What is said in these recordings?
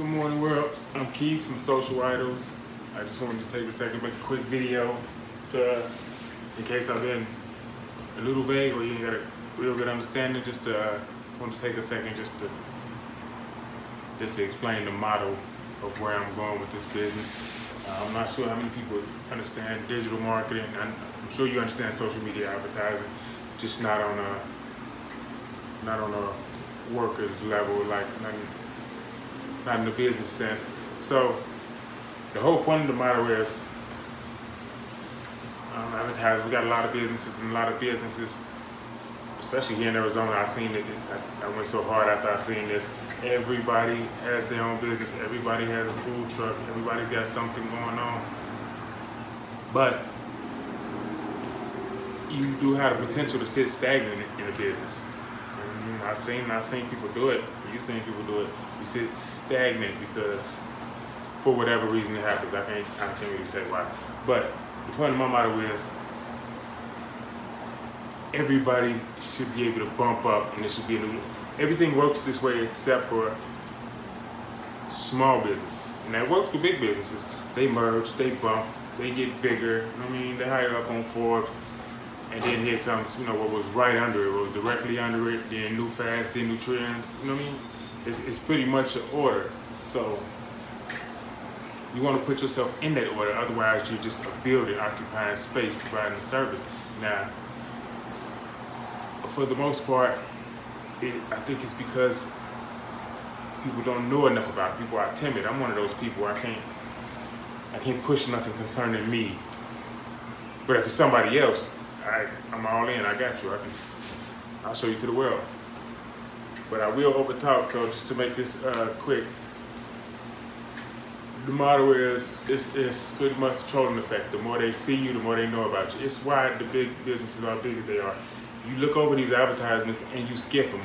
Good morning, world. I'm Keith from Social Idols. I just wanted to take a second, make a quick video in case I've been a little vague or you ain't got a real good understanding. Just want to take a second just to explain the model of where I'm going with this business. I'm not sure how many people understand digital marketing. I'm sure you understand social media advertising, just not on a worker's level, like not in the business sense. So the whole point of the model is advertising. We got a lot of businesses, and a lot of businesses, especially here in Arizona, I seen it. I went so hard after I seen this. Everybody has their own business. Everybody has a food truck. Everybody got something going on. But you do have the potential to sit stagnant in a business. And I seen people do it. You've seen people do it. You sit stagnant because for whatever reason it happens. I can't really say why. But the point of my motto is everybody should be able to bump up, and it should be everything works this way except for small businesses. And that works for big businesses. They merge, they bump, they get bigger. You know what I mean? They hire up on Forbes. And then here comes, what was right under it, what was directly under it, then new fads, then new trends. You know what I mean? It's pretty much an order. So you want to put yourself in that order, otherwise you're just a building occupying space, providing a service. Now, for the most part, I think it's because people don't know enough about it. People are timid. I'm one of those people. I can't push nothing concerning me. But if it's somebody else, I'm all in. I got you. I'll show you to the world. But I will over talk. So just to make this quick, the motto is it's pretty much the trolling effect. The more they see you, the more they know about you. It's why the big businesses are big as they are. You look over these advertisements and you skip them.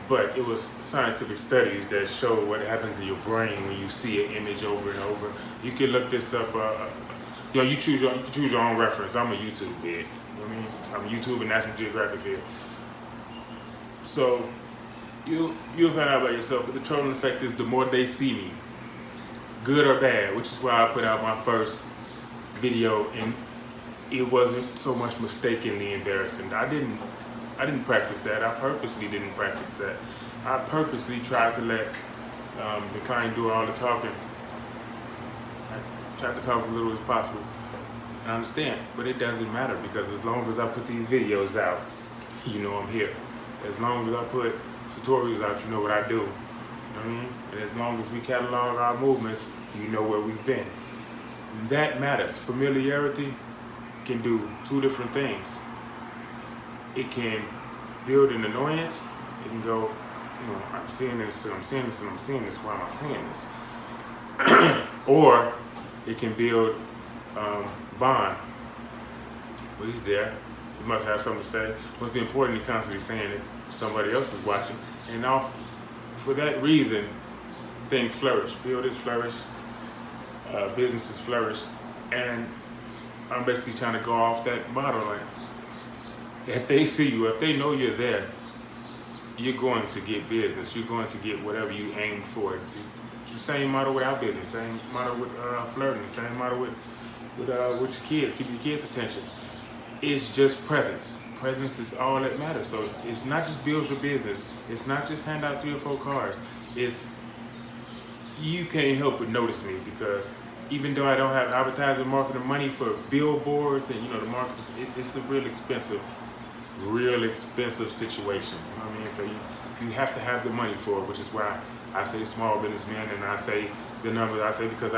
But it was scientific studies that show what happens in your brain when you see an image over and over. You can look this up. You can choose your own reference. I'm a YouTube head. You know what I mean? I'm YouTube and National Geographic head. So you'll find out about yourself. But the trolling effect is the more they see me, good or bad, which is why I put out my first video, and it wasn't so much mistakenly embarrassing. I didn't practice that. I purposely didn't practice that. I purposely tried to let the client do all the talking. I tried to talk as little as possible. I understand, but it doesn't matter, because as long as I put these videos out, you know I'm here. As long as I put tutorials out, you know what I do. You know what I mean? And as long as we catalog our movements, you know where we've been. That matters. Familiarity can do two different things. It can build an annoyance. It can go, I'm seeing this, and I'm seeing this, and I'm seeing this. Why am I seeing this? Or it can build bond. Well, he's there. He must have something to say. It must be important to constantly saying it. Somebody else is watching. And for that reason, things flourish. Builders flourish. Businesses flourish. And I'm basically trying to go off that model. Like, if they see you, if they know you're there, you're going to get business. You're going to get whatever you aimed for. It's the same model with our business. Same model with flirting. Same model with your kids. Keep your kids' attention. It's just presence. Presence is all that matters. So it's not just build your business. It's not just hand out 3 or 4 cards. It's you can't help but notice me, because even though I don't have advertising, marketing money for billboards and the market, it's a real expensive situation. You know what I mean? So you have to have the money for it, which is why I say small businessmen, and I say the numbers I say, because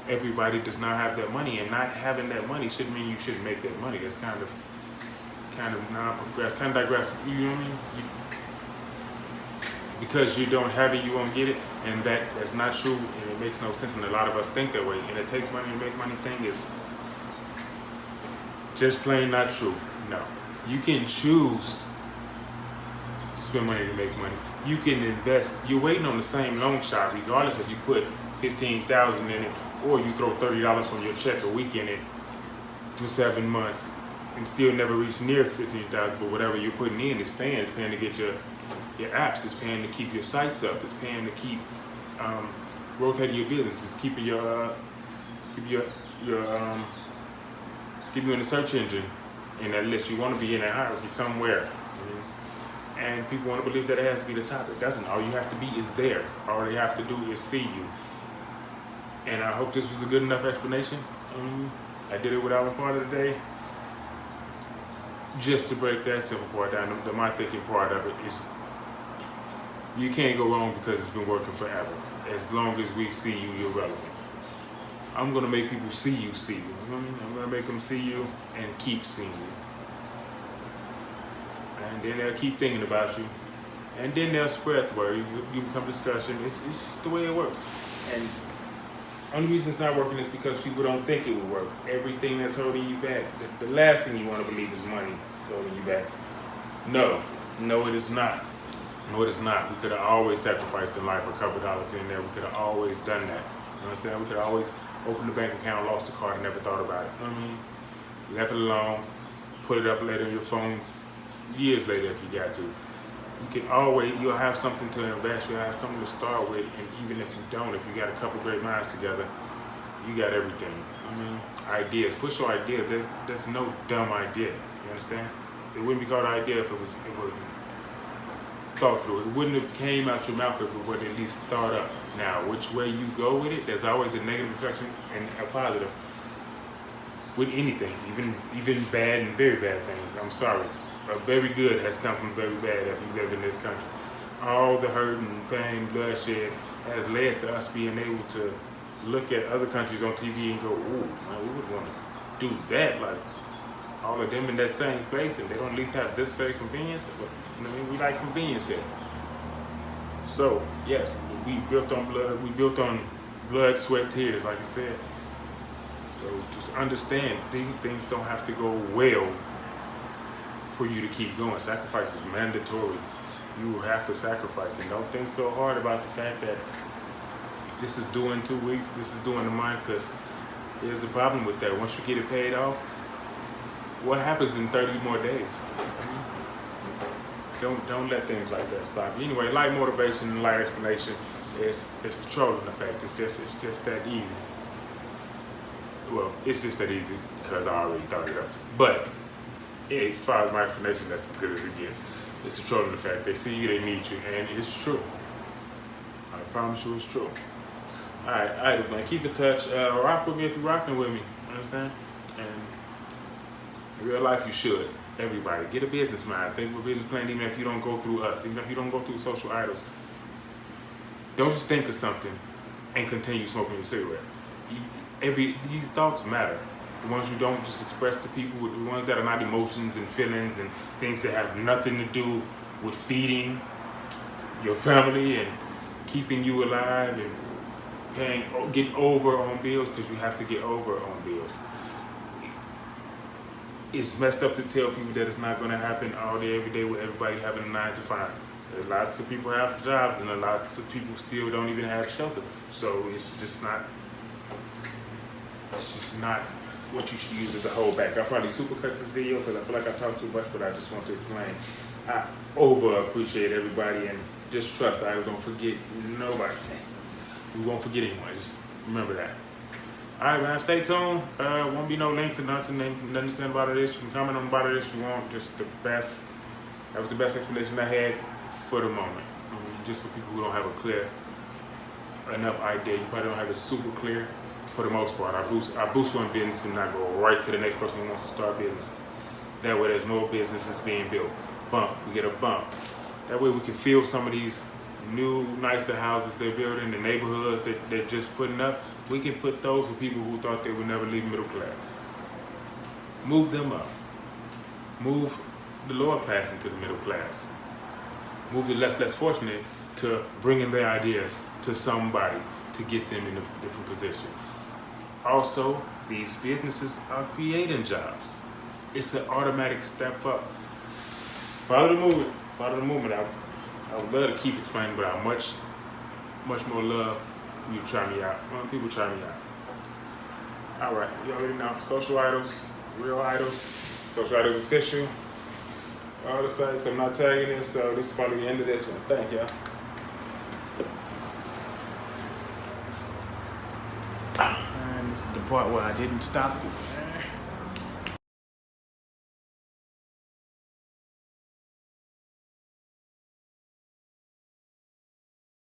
everybody does not have that money, and not having that money shouldn't mean you shouldn't make that money. That's kind of non-progressive, kind of digress. You know what I mean? Because you don't have it, you won't get it, and that's not true, and it makes no sense, and a lot of us think that way. And it takes money to make money thing is just plain not true. No, you can choose to spend money to make money. You can invest. You're waiting on the same loan shot, regardless if you put $15,000 in it, or you throw $30 from your check a week in it for 7 months, and still never reach near $15,000. But whatever you're putting in is paying. It's paying to get your apps. It's paying to keep your sites up. It's paying to keep rotating your business. It's keeping your keep you in the search engine in that list. You want to be in that hierarchy somewhere. And people want to believe that it has to be the top. It doesn't. All you have to be is there. All they have to do is see you. And I hope this was a good enough explanation. I did it without a part of the day. Just to break that simple part down, my thinking part of it is you can't go wrong because it's been working forever. As long as we see you, you're relevant. I'm going to make people see you. I'm going to make them see you and keep seeing you. And then they'll keep thinking about you. And then they'll spread the word. You become discussion. It's just the way it works. And only reason it's not working is because people don't think it will work. Everything that's holding you back, the last thing you want to believe is money is holding you back. No, it is not. No, it is not. We could have always sacrificed in life a couple dollars in there. We could have always done that. You know what I'm saying? We could have always opened the bank account, lost the card, and never thought about it. You know what I mean? Left it alone, put it up later on your phone, years later if you got to. You can always, you'll have something to invest, you'll have something to start with, and even if you don't, if you got a couple great minds together, you got everything. I mean, ideas, push your ideas. There's no dumb idea, you understand? It wouldn't be called an idea if it was thought through. It wouldn't have came out your mouth if it wasn't at least thought up. Now, which way you go with it, there's always a negative reflection and a positive. With anything, even bad and very bad things. I'm sorry. But very good has come from very bad if you live in this country. All the hurt and pain, bloodshed has led to us being able to look at other countries on TV and go, ooh, man, we would want to do that. Like all of them in that same place, and they don't at least have this very convenience. But you know, we like convenience here. So yes, we built on blood. We built on blood, sweat, tears, like I said. So just understand, things don't have to go well for you to keep going. Sacrifice is mandatory. You have to sacrifice, and don't think so hard about the fact that this is due in 2 weeks, this is due in a month, because here's the problem with that. Once you get it paid off, what happens in 30 more days? Don't let things like that stop you. Anyway, light motivation and light explanation, it's the trolling effect. It's just that easy. Well, it's just that easy because I already thought it up. But as far as my explanation, that's as good as it gets. It's the trolling effect. They see you, they need you, and it's true. I promise you it's true. All right, man, keep in touch. Rock with me if you're rocking with me. Understand? And in real life, you should. Everybody, get a business mind. Think of a business plan, even if you don't go through us, even if you don't go through social idols. Don't just think of something and continue smoking your cigarette. These thoughts matter. The ones you don't just express to people, the ones that are not emotions and feelings and things that have nothing to do with feeding your family and keeping you alive and getting over on bills, because you have to get over on bills. It's messed up to tell people that it's not going to happen all day, every day with everybody having a 9 to 5. Lots of people have jobs and lots of people still don't even have shelter. So it's just not what you should use as a holdback. I'll probably supercut this video because I feel like I talk too much, but I just want to explain. I over appreciate everybody, and just trust I don't forget nobody. We won't forget anyone. Just remember that. All right, man, stay tuned. Won't be no links or nothing to say about this. You can comment on about this you want. Just the best. That was the best explanation I had for the moment. Just for people who don't have a clear enough idea. You probably don't have it super clear. For the most part, I boost one business and I go right to the next person who wants to start businesses. That way there's more businesses being built. We get a bump. That way we can fill some of these new, nicer houses they're building, the neighborhoods that they're just putting up. We can put those for people who thought they would never leave middle class. Move them up. Move the lower class into the middle class. Move the less fortunate to bring in their ideas to somebody to get them in a different position. Also, these businesses are creating jobs. It's an automatic step up. Follow the movement. Follow the movement. I would love to keep explaining, but how much more love you try me out. People try me out. All right, you already know. Social idols, real idols, social idols official. All the sites. I'm not tagging this, so this is probably the end of this one. Thank y'all. part where I didn't stop.